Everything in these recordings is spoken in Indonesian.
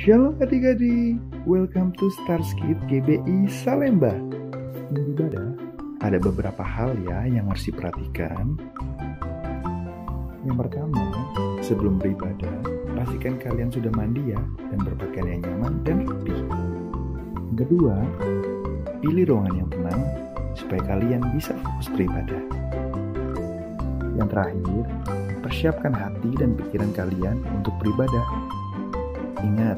Shalom adik-adik, welcome to Stars Kids GBI Salemba. Minggu ibadah, ada beberapa hal ya yang harus diperhatikan. Yang pertama, sebelum beribadah, pastikan kalian sudah mandi ya dan berpakaian yang nyaman dan rapi. Yang kedua, pilih ruangan yang tenang supaya kalian bisa fokus beribadah. Yang terakhir, persiapkan hati dan pikiran kalian untuk beribadah. Ingat,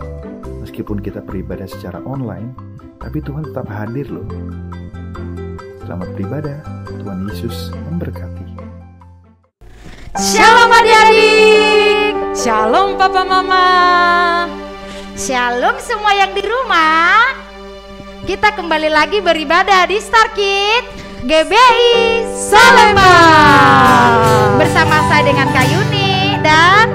meskipun kita beribadah secara online, tapi Tuhan tetap hadir loh. Selamat beribadah, Tuhan Yesus memberkati. Shalom adik-adik, shalom papa mama, shalom semua yang di rumah. Kita kembali lagi beribadah di Star Kids GBI Salemba. Bersama saya dengan Kak Yuni dan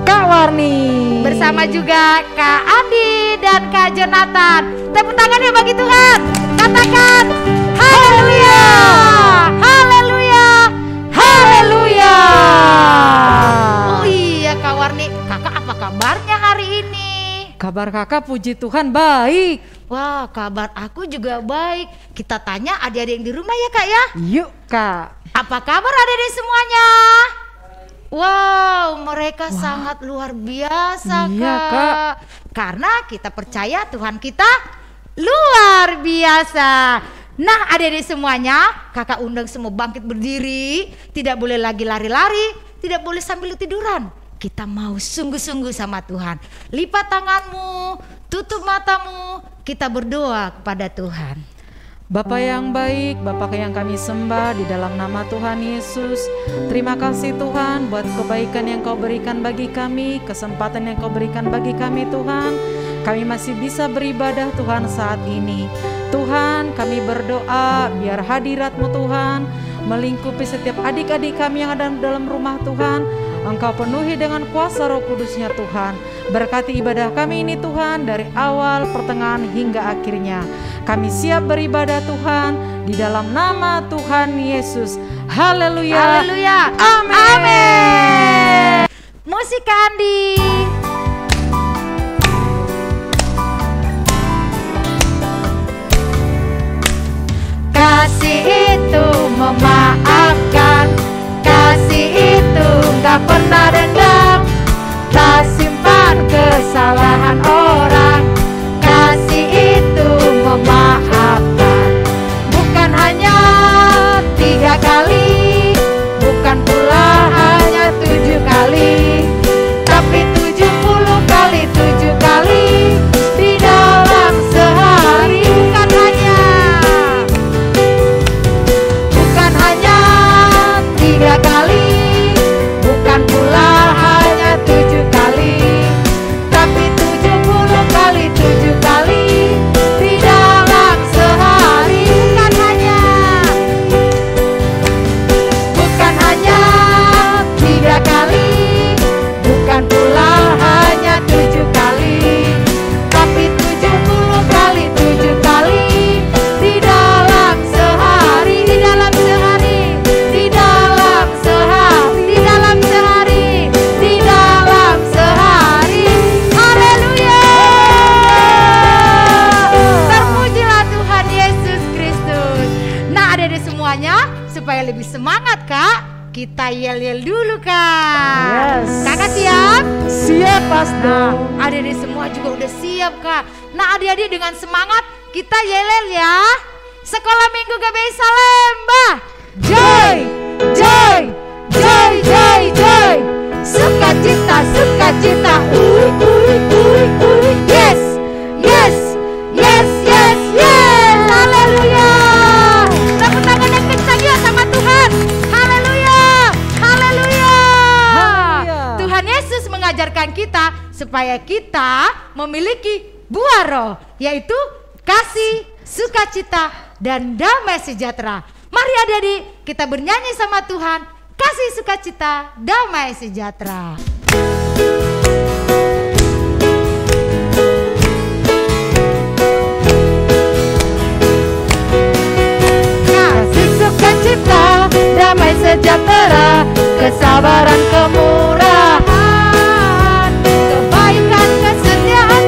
Kak Warni. Bersama juga Kak Andi dan Kak Jonathan. Tepuk tangannya bagi Tuhan. Katakan haleluya, haleluya, haleluya. Oh iya Kak Warni, kakak apa kabarnya hari ini? Kabar kakak puji Tuhan baik. Wah, kabar aku juga baik. Kita tanya adik-adik yang di rumah ya Kak ya. Yuk Kak. Apa kabar adik-adik semuanya? Wow, mereka sangat luar biasa Iya, Kak. Kak. Karena kita percaya Tuhan kita luar biasa. Nah adik-adik semuanya, kakak undang semua bangkit berdiri. Tidak boleh lagi lari-lari, tidak boleh sambil tiduran. Kita mau sungguh-sungguh sama Tuhan. Lipat tanganmu, tutup matamu, kita berdoa kepada Tuhan. Bapa yang baik, Bapa yang kami sembah di dalam nama Tuhan Yesus. Terima kasih Tuhan buat kebaikan yang Kau berikan bagi kami, kesempatan yang Kau berikan bagi kami Tuhan. Kami masih bisa beribadah Tuhan saat ini. Tuhan, kami berdoa biar hadirat-Mu Tuhan melingkupi setiap adik-adik kami yang ada dalam rumah Tuhan. Engkau penuhi dengan kuasa Roh Kudus-Nya Tuhan. Berkati ibadah kami ini Tuhan dari awal, pertengahan hingga akhirnya. Kami siap beribadah Tuhan di dalam nama Tuhan Yesus. Haleluya. Haleluya. Amin. Amin. Musik Andi. Kasih itu memaafkan, kasih itu gak pernah dendam, tak simpan kesalahan orang. Kasih itu memaafkan, bukan hanya 3 kali, bukan pula hanya 7 kali, tapi 70 kali 7 kali di dalam sehari. Bukan hanya 3 kali, bukan pula hanya 7 kali, tapi 70 kali 7 kali di dalam sehari. Bukan hanya 3 kali, bukan pula hanya 7 kali, tapi 70 kali 7 kali di dalam sehari. Di dalam sehari, di dalam sehari, di dalam sehari, di dalam sehari. Haleluya. Terpujilah Tuhan Yesus Kristus. Nah adik-adik semuanya, supaya lebih semangat Kak, kita yel-yel dulu Kak. Yes. Kakak siap? Siap pasti. Nah, adik-adik semua juga udah siap Kak. Nah adik-adik dengan semangat kita yel-yel ya. Sekolah Minggu GBI Salemba. Joy, joy, joy, joy, joy. Sukacita, sukacita. Yes, yes, yes, yes, yes. Haleluya. Tepuk tangan yang kencang ya sama Tuhan. Haleluya, haleluya. Haleluya. Tuhan Yesus mengajarkan kita supaya kita memiliki buah roh, yaitu kasih, sukacita, dan damai sejahtera. Mari adik-adik kita bernyanyi sama Tuhan, kasih, sukacita, damai sejahtera. Kasih, sukacita, damai sejahtera, kesabaran, kemurahan, kebaikan, kesetiaan,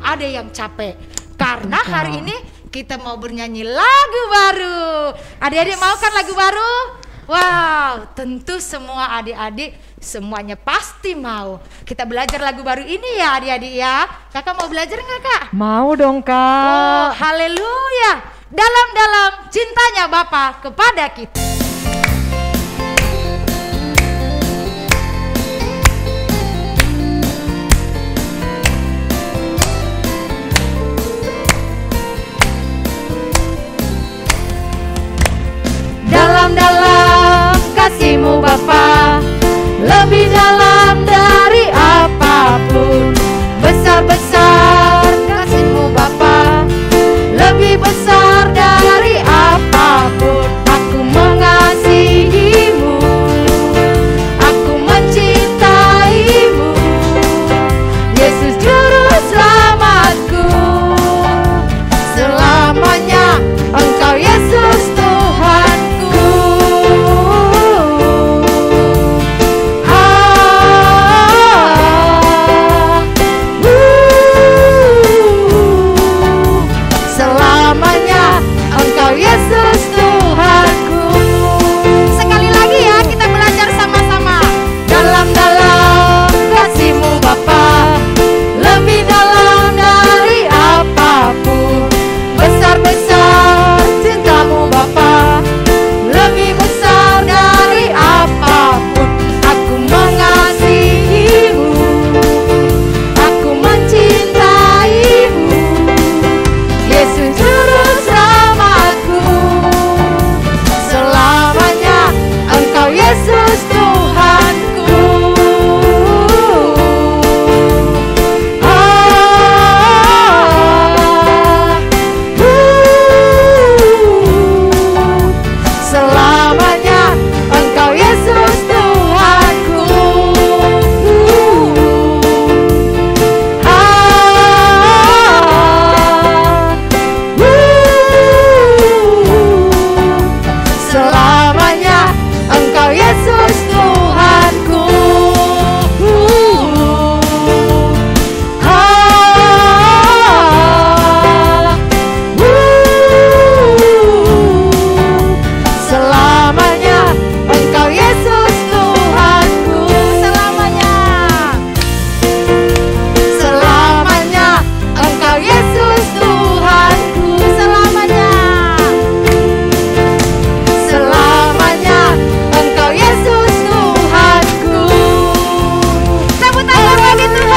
ada yang capek. Karena hari ini kita mau bernyanyi lagu baru. Adik-adik mau kan lagu baru? Wow, tentu semua adik-adik semuanya pasti mau. Kita belajar lagu baru ini ya adik-adik ya. Kakak mau belajar nggak Kak? Mau dong Oh, Kak. haleluya. Dalam-dalam cintanya Bapa kepada kita. Dalam-dalam kasih-Mu Bapa, lebih dalam dari apapun. Besar-besar kasih-Mu Bapa, lebih besar dari apapun. Aku mengasihi-Mu, aku mencintai-Mu, Yesus Juru Selamatku. Selamanya Engkau Yesus Tuhanku. Selamanya Engkau Yesus Tuhanku. Sekali lagi ya kita belajar sama-sama. Dalam-dalam kasih-Mu Bapa, lebih dalam dari apapun. Besar-besar cinta-Mu Bapa, lebih besar dari apapun. Aku mengasihi-Mu, aku mencintai-Mu, Yesus Juru Selamatku. Selamanya Engkau Yesus Tuhanku. Selamanya Engkau Yesus Tuhanku. Selamanya Engkau Yesus Tuhanku. Selamanya Engkau Yesus Tuhanku. Selamanya. Selamanya Engkau Yesus Tuhanku. Selamanya. Selamanya Engkau Yesus Tuhanku. Tepuk tangan bagi Tuhan.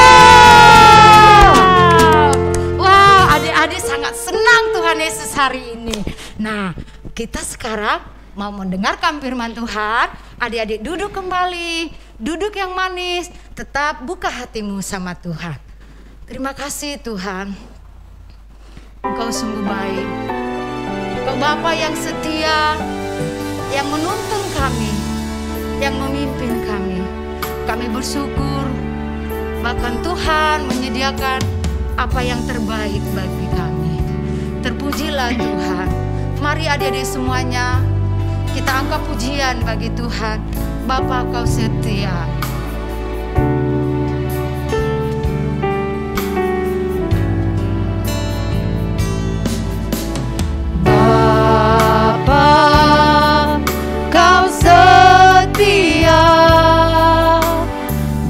Wow, adik-adik sangat senang Tuhan Yesus hari ini. Nah, kita sekarang mau mendengarkan firman Tuhan. Adik-adik duduk kembali, duduk yang manis, tetap buka hatimu sama Tuhan. Terima kasih Tuhan, Engkau sungguh baik. Engkau Bapa yang setia, yang menuntun kami, yang memimpin kami. Kami bersyukur, bahkan Tuhan menyediakan apa yang terbaik bagi kami. Terpujilah Tuhan. Mari adik-adik semuanya, kita angkat pujian bagi Tuhan. Bapa Kau setia. Bapa, Kau setia.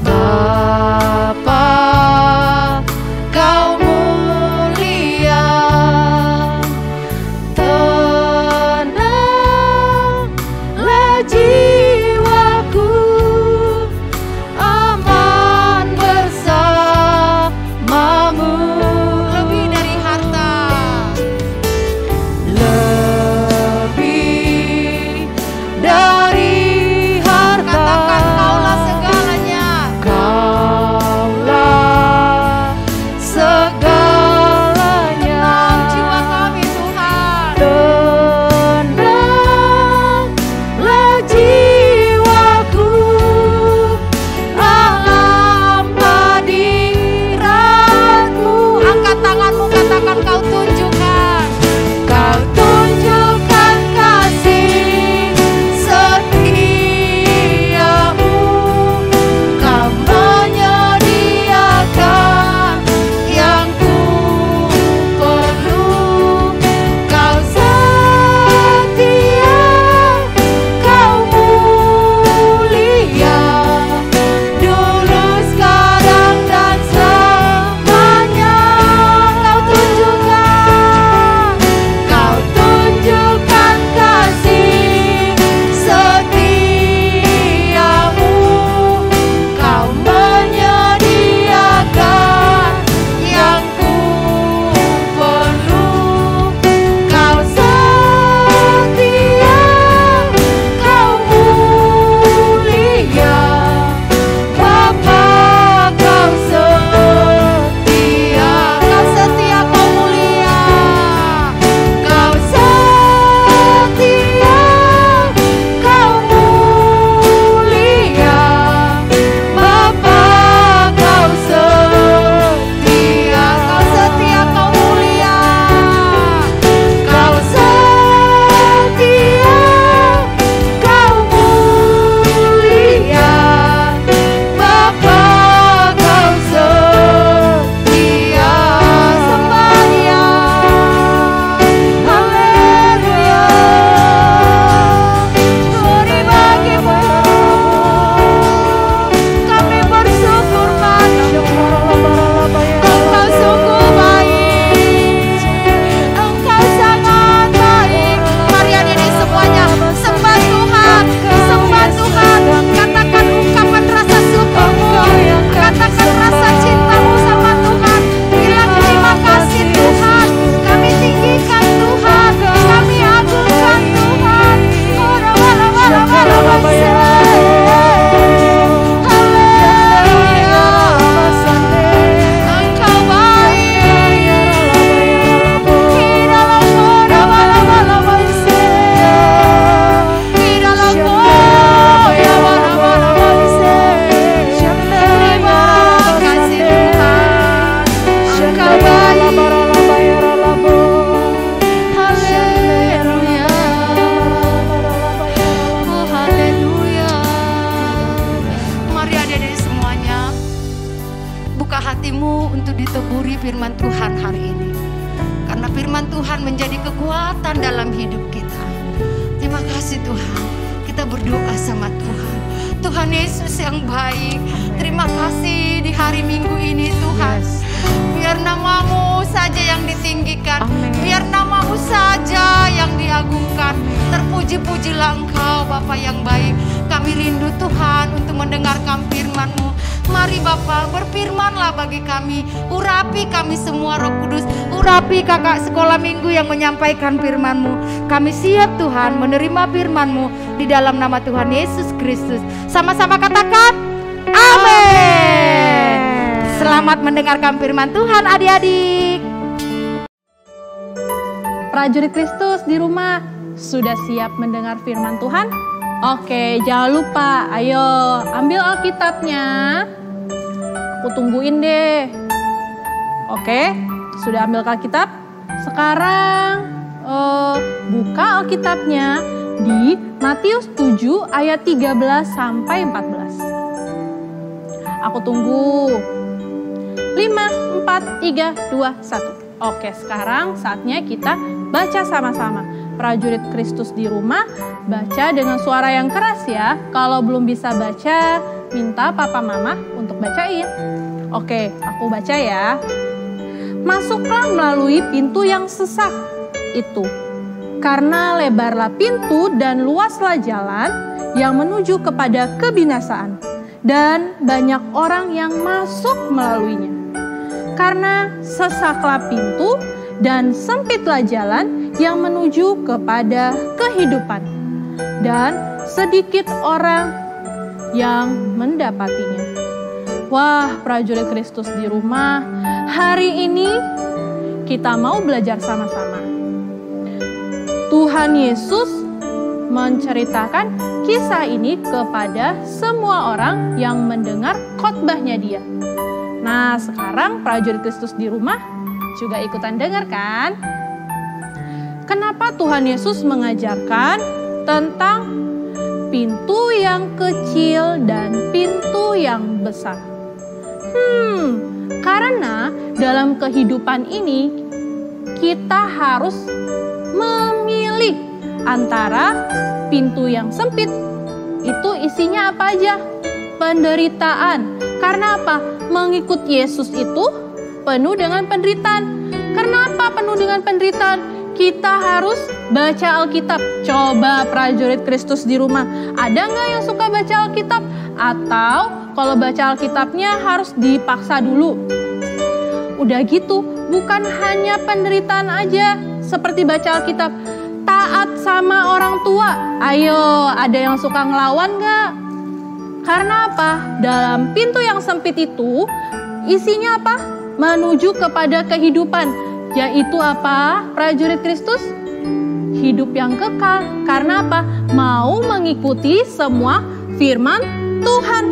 Bapa, Kau mulia. Tenanglah jiwaku buka hatimu untuk diteburi firman Tuhan hari ini. Karena firman Tuhan menjadi kekuatan dalam hidup kita. Terima kasih Tuhan. Kita berdoa sama Tuhan. Tuhan Yesus yang baik, terima kasih di hari Minggu ini Tuhan. Biar nama-Mu saja yang ditinggikan. Biar nama-Mu saja yang diagungkan. Terpuji-pujilah Engkau Bapa yang baik. Kami rindu Tuhan untuk mendengarkan firman-Mu. Mari Bapa, berfirmanlah bagi kami. Urapi kami semua Roh Kudus. Urapi kakak sekolah minggu yang menyampaikan firman-Mu. Kami siap Tuhan menerima firman-Mu di dalam nama Tuhan Yesus Kristus. Sama-sama katakan amin. Selamat mendengarkan firman Tuhan adik-adik. Prajurit Kristus di rumah, sudah siap mendengar firman Tuhan? Oke, jangan lupa, ayo ambil Alkitabnya. Aku tungguin deh. Oke, sudah ambil Alkitab? Sekarang buka Alkitabnya di Matius 7 ayat 13 sampai 14. Aku tunggu. 5, 4, 3, 2, 1. Oke, sekarang saatnya kita baca sama-sama. Prajurit Kristus di rumah, baca dengan suara yang keras ya. Kalau belum bisa baca, minta papa mama untuk bacain. Oke, aku baca ya. Masuklah melalui pintu yang sesak itu, karena lebarlah pintu dan luaslah jalan yang menuju kepada kebinasaan, dan banyak orang yang masuk melaluinya. Karena sesaklah pintu dan sempitlah jalan yang menuju kepada kehidupan, dan sedikit orang yang mendapatinya. Wah, prajurit Kristus di rumah, hari ini kita mau belajar sama-sama. Tuhan Yesus menceritakan kisah ini kepada semua orang yang mendengar khotbahnya Dia. Nah, sekarang prajurit Kristus di rumah juga ikutan dengar kan? Kenapa Tuhan Yesus mengajarkan tentang pintu yang kecil dan pintu yang besar? Karena dalam kehidupan ini kita harus memilih antara pintu yang sempit, itu isinya apa aja? Penderitaan. Karena apa? Mengikut Yesus itu penuh dengan penderitaan. Kenapa penuh dengan penderitaan? Kita harus baca Alkitab. Coba prajurit Kristus di rumah, ada nggak yang suka baca Alkitab? Atau kalau baca Alkitabnya harus dipaksa dulu? Udah gitu, bukan hanya penderitaan aja seperti baca Alkitab. Taat sama orang tua. Ayo, ada yang suka ngelawan nggak? Karena apa? Dalam pintu yang sempit itu isinya apa? Menuju kepada kehidupan. Yaitu apa? Prajurit Kristus? Hidup yang kekal. Karena apa? Mau mengikuti semua firman Tuhan.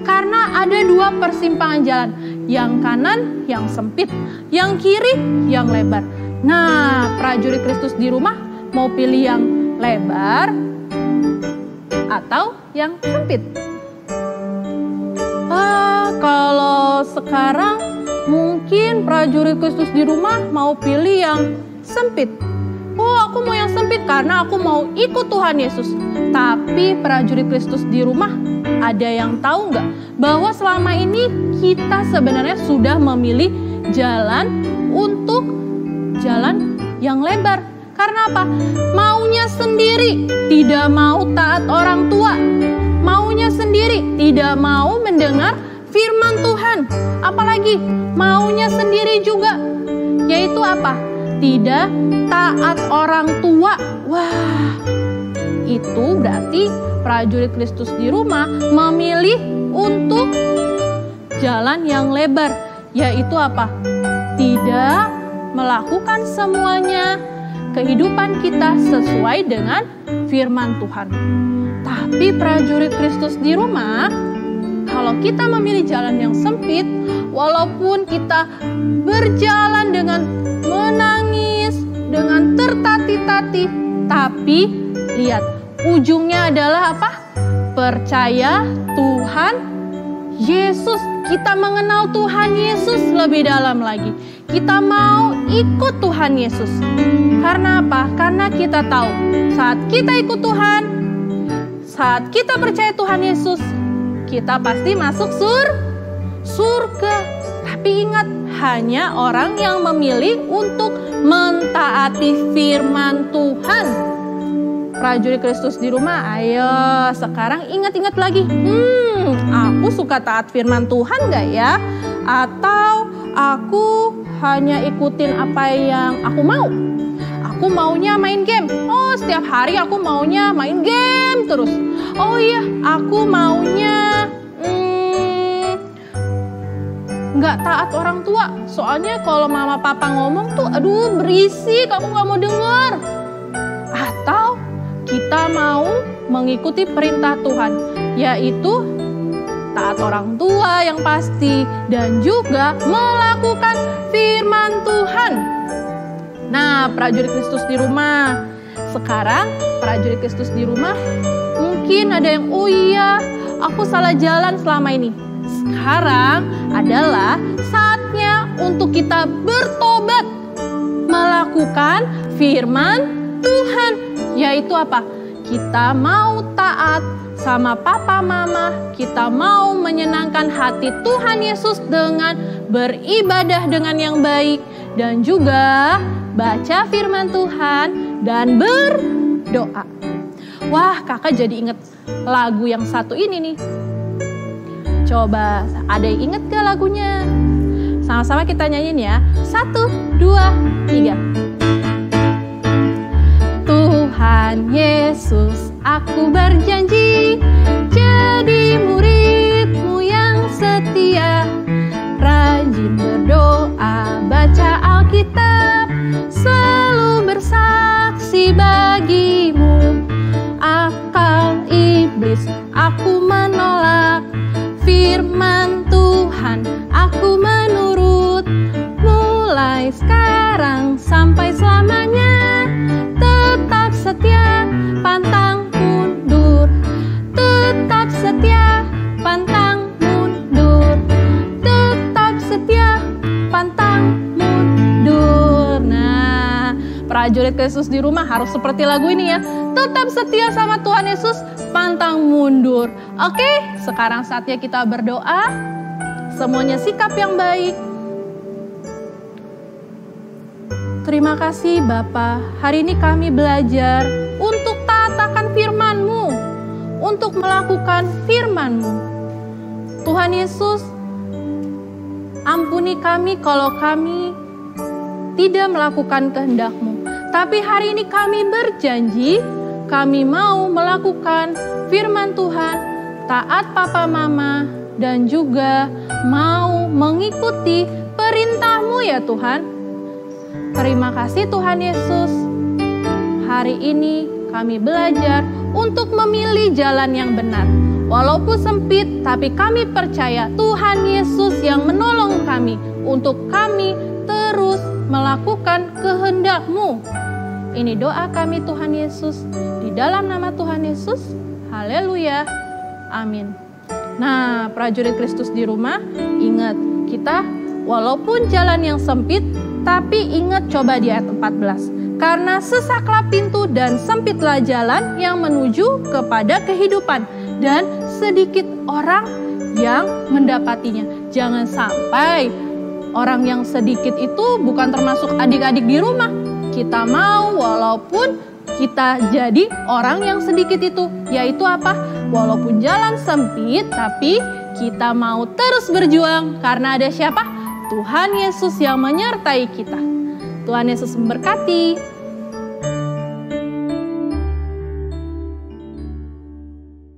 Karena ada dua persimpangan jalan. Yang kanan yang sempit, yang kiri yang lebar. Nah, prajurit Kristus di rumah mau pilih yang lebar atau yang sempit? Kalau sekarang mungkin prajurit Kristus di rumah mau pilih yang sempit. Oh, aku mau yang sempit karena aku mau ikut Tuhan Yesus. Tapi prajurit Kristus di rumah, ada yang tahu nggak bahwa selama ini kita sebenarnya sudah memilih jalan untuk jalan yang lebar. Karena apa? Maunya sendiri, tidak mau taat orang tua. Maunya sendiri, tidak mau mendengar firman Tuhan. Apalagi maunya sendiri juga, yaitu apa? Tidak taat orang tua. Wah, itu berarti prajurit Kristus di rumah memilih untuk jalan yang lebar, yaitu apa? Tidak melakukan semuanya kehidupan kita sesuai dengan firman Tuhan. Tapi prajurit Kristus di rumah, kalau kita memilih jalan yang sempit, walaupun kita berjalan dengan menangis, dengan tertatih-tatih, tapi lihat, ujungnya adalah apa? Percaya Tuhan Yesus, kita mengenal Tuhan Yesus lebih dalam lagi. Kita mau ikut Tuhan Yesus. Karena apa? Karena kita tahu saat kita ikut Tuhan, saat kita percaya Tuhan Yesus, kita pasti masuk surga. Tapi ingat, hanya orang yang memilih untuk mentaati firman Tuhan. Prajurit Kristus di rumah, ayo sekarang ingat-ingat lagi. Aku suka taat firman Tuhan gak ya? Atau aku hanya ikutin apa yang aku mau? Aku maunya main game. Oh, setiap hari aku maunya main game terus. Oh iya, aku maunya nggak taat orang tua. Soalnya kalau mama papa ngomong tuh, aduh berisik, aku nggak mau denger. Atau kita mau mengikuti perintah Tuhan, yaitu taat orang tua yang pasti, dan juga melakukan firman Tuhan. Nah, prajurit Kristus di rumah, sekarang prajurit Kristus di rumah, mungkin ada yang, oh iya, aku salah jalan selama ini. Sekarang adalah saatnya untuk kita bertobat, melakukan firman Tuhan, yaitu apa? Kita mau taat sama papa mama, kita mau menyenangkan hati Tuhan Yesus dengan beribadah dengan yang baik, dan juga baca firman Tuhan dan berdoa. Wah, kakak jadi inget lagu yang satu ini nih. Coba, ada yang inget gak lagunya? Sama-sama kita nyanyiin ya. 1, 2, 3. Tuhan Yesus, aku berjanji jadi murid-Mu yang setia, rajin berdoa, baca Alkitab, selalu bersaksi bagi-Mu. Akal iblis aku menolak, firman Tuhan aku menurut, mulai sekarang sampai selamanya. Tetap setia, pantang mundur. Tetap setia, pantang mundur. Tetap setia, pantang mundur. Nah, prajurit Kristus di rumah harus seperti lagu ini ya. Tetap setia sama Tuhan Yesus, pantang mundur. Oke, sekarang saatnya kita berdoa. Semuanya sikap yang baik. Terima kasih Bapa, hari ini kami belajar untuk taat akan firman-Mu, untuk melakukan firman-Mu. Tuhan Yesus, ampuni kami kalau kami tidak melakukan kehendak-Mu. Tapi hari ini kami berjanji, kami mau melakukan firman Tuhan, taat papa mama, dan juga mau mengikuti perintah-Mu ya Tuhan. Terima kasih Tuhan Yesus. Hari ini kami belajar untuk memilih jalan yang benar. Walaupun sempit, tapi kami percaya Tuhan Yesus yang menolong kami untuk kami terus melakukan kehendak-Mu. Ini doa kami Tuhan Yesus, di dalam nama Tuhan Yesus. Haleluya. Amin. Nah, prajurit Kristus di rumah, ingat, kita walaupun jalan yang sempit, tapi ingat coba di ayat 14. Karena sesaklah pintu dan sempitlah jalan yang menuju kepada kehidupan, dan sedikit orang yang mendapatinya. Jangan sampai orang yang sedikit itu bukan termasuk adik-adik di rumah. Kita mau walaupun kita jadi orang yang sedikit itu, yaitu apa? Walaupun jalan sempit, tapi kita mau terus berjuang karena ada siapa? Tuhan Yesus yang menyertai kita. Tuhan Yesus memberkati.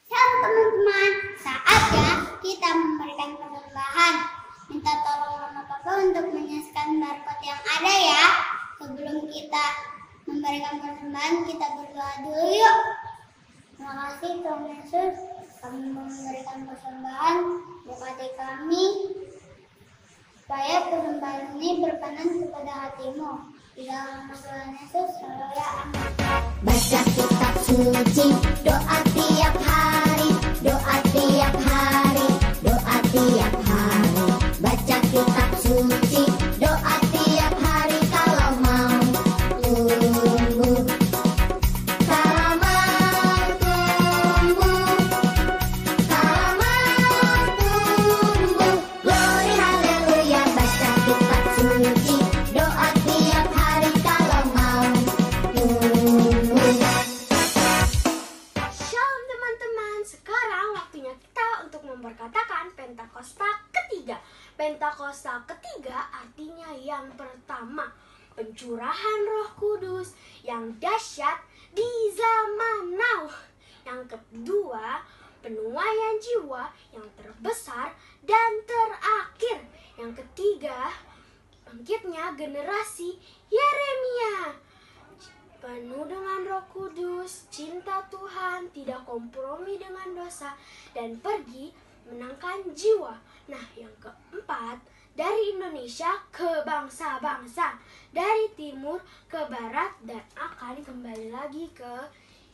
Shalom teman-teman, saatnya kita memberikan persembahan. Minta tolong Mama Papa untuk menyaksikan barcode yang ada ya. Sebelum kita memberikan persembahan, kita berdoa dulu yuk. Terima kasih Tuhan Yesus, kami memberikan persembahan. Berkati kami supaya persembahan ini berkenan kepada hati-Mu. Di dalam nama Tuhan Yesus, haleluya, amin. Baca kitab suci, doa tiap hari, doa tiap hari, doa tiap Pentakosta ketiga artinya yang pertama, pencurahan Roh Kudus yang dahsyat di zaman now. Yang kedua, penuaian jiwa yang terbesar dan terakhir. Yang ketiga, bangkitnya generasi Yeremia. Penuh dengan Roh Kudus, cinta Tuhan, tidak kompromi dengan dosa, dan pergi menangkan jiwa. Nah, yang keempat, dari Indonesia ke bangsa-bangsa, dari timur ke barat, dan akan kembali lagi ke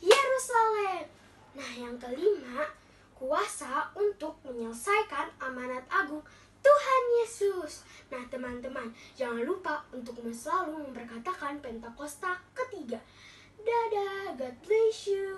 Yerusalem. Nah, yang kelima, kuasa untuk menyelesaikan amanat agung Tuhan Yesus. Nah, teman-teman, jangan lupa untuk selalu memperkatakan Pentakosta ketiga. Dadah, God bless you.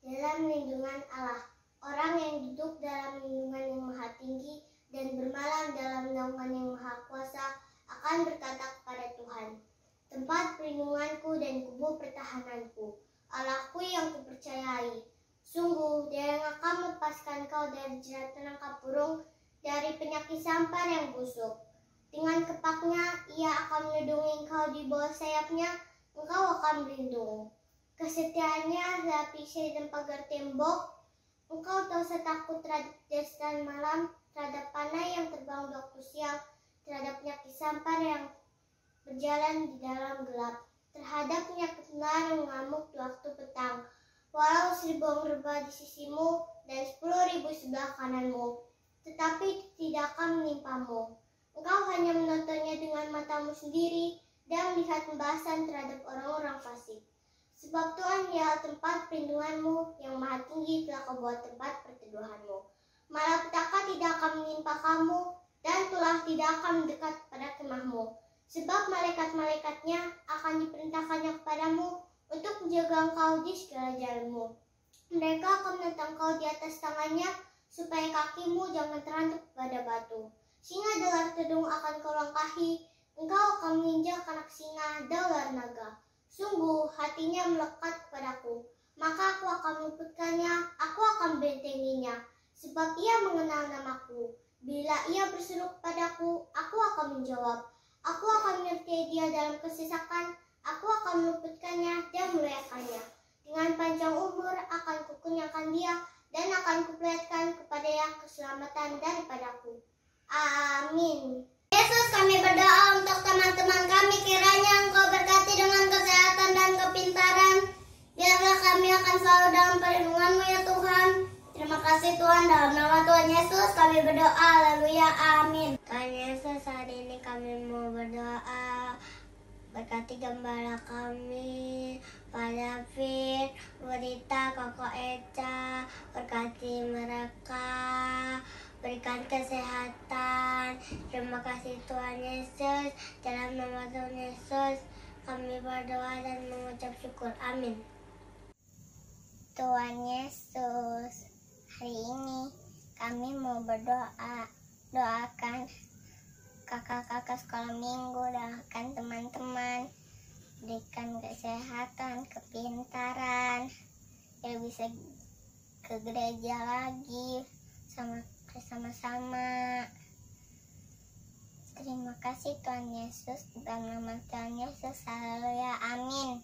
Dalam lindungan Allah, orang yang duduk dalam lindungan yang maha tinggi dan bermalam dalam naungan yang maha kuasa akan berkata kepada Tuhan, tempat perlindunganku dan kubu pertahananku, Allahku yang kupercayai. Sungguh, Dia yang akan melepaskan kau dari jerat penangkap burung, dari penyakit sampar yang busuk. Dengan kepaknya, Ia akan melindungi engkau di bawah sayapnya, engkau akan berlindung. Kesetiaannya lapisi dan pagar tembok, engkau tak usah takut terhadap destan malam, terhadap panah yang terbang di waktu siang, terhadap penyakit sampar yang berjalan di dalam gelap, terhadap penyakit ular yang mengamuk di waktu petang. Walau 1000 rebah di sisimu dan 10.000 sebelah kananmu, tetapi tidak akan menimpamu. Engkau hanya menontonnya dengan matamu sendiri dan melihat pembahasan terhadap orang-orang fasik. Sebab Tuhan ialah tempat perlindunganmu, yang maha tinggi telah kau buat tempat perteduhanmu. Malapetaka tidak akan menimpa kamu, dan tulah tidak akan mendekat pada kemahmu. Sebab malaikat-malaikatnya akan diperintahkannya kepadamu untuk menjaga engkau di segala jalanmu. Mereka akan menentang kau di atas tangannya, supaya kakimu jangan terantuk pada batu. Singa dan ular tedung akan kau langkahi, engkau akan menginjak anak singa dan ular naga. Sungguh hatinya melekat kepadaku, maka aku akan meluputkannya, aku akan bentenginya, sebab ia mengenal namaku. Bila ia berseru kepadaku, aku akan menjawab. Aku akan menyertai dia dalam kesesakan, aku akan meluputkannya dan memuliakannya. Dengan panjang umur akan kukunyakan dia, dan akan kuperlihatkan kepadanya keselamatan daripadaku. Amin. Yesus, kami berdoa untuk teman-teman kami, kiranya Engkau berkati dengan kesehatan dan kepintaran. Biarlah kami akan selalu dalam perlindungan-Mu ya Tuhan. Terima kasih Tuhan, dalam nama Tuhan Yesus kami berdoa, haleluya, amin. Tuhan Yesus, hari ini kami mau berdoa. Berkati gembala kami, Pak David, Rita, Koko Eca, berkati mereka, berikan kesehatan. Terima kasih Tuhan Yesus, dalam nama Tuhan Yesus kami berdoa dan mengucap syukur, amin. Tuhan Yesus, hari ini kami mau berdoa, doakan kakak-kakak sekolah minggu, doakan teman-teman, berikan kesehatan, kepintaran, biar bisa ke gereja lagi sama-sama. Terima kasih Tuhan Yesus, dalam nama Tuhan Yesus, haleluya, amin.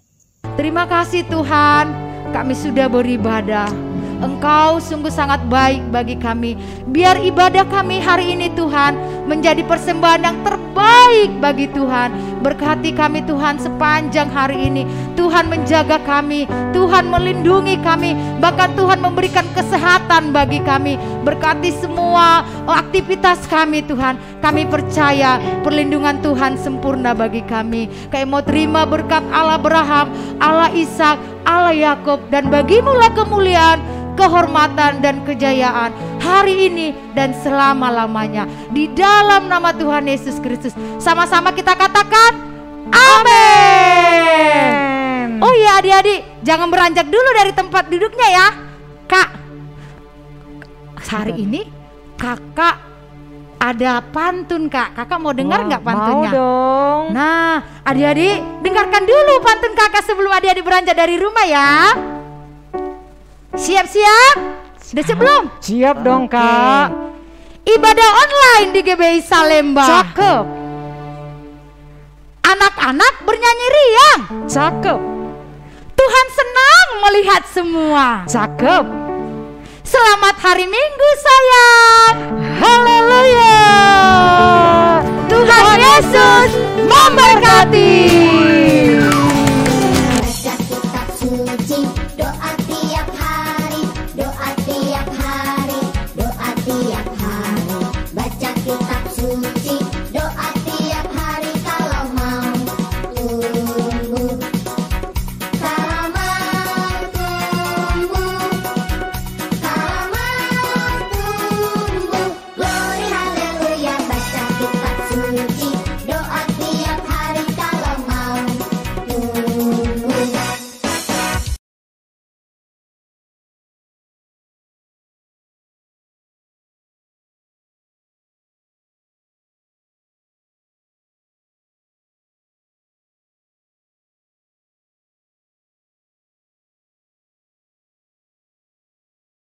Terima kasih Tuhan, kami sudah beribadah. Engkau sungguh sangat baik bagi kami. Biar ibadah kami hari ini Tuhan menjadi persembahan yang terbaik bagi Tuhan. Berkati kami Tuhan sepanjang hari ini. Tuhan menjaga kami, Tuhan melindungi kami, bahkan Tuhan memberikan kesehatan bagi kami. Berkati semua aktivitas kami Tuhan. Kami percaya perlindungan Tuhan sempurna bagi kami. Kami mau terima berkat Allah Abraham, Allah Ishak, Allah Yakub, dan bagimulah kemuliaan, kehormatan dan kejayaan hari ini dan selama-lamanya. Di dalam nama Tuhan Yesus Kristus. Sama-sama kita katakan amin. Oh ya adik-adik, jangan beranjak dulu dari tempat duduknya ya. Kak, hari ini kakak ada pantun kak. Kakak mau dengar nggak pantunnya? Mau dong. Nah adik-adik dengarkan dulu pantun kakak sebelum adik-adik beranjak dari rumah ya. Siap-siap? Sudah siap belum? Siap dong kak. ibadah online di GBI Salemba. Cakep. Anak-anak bernyanyi riang. Cakep. Tuhan senang melihat semua. Cakep. Selamat hari Minggu sayang. Haleluya.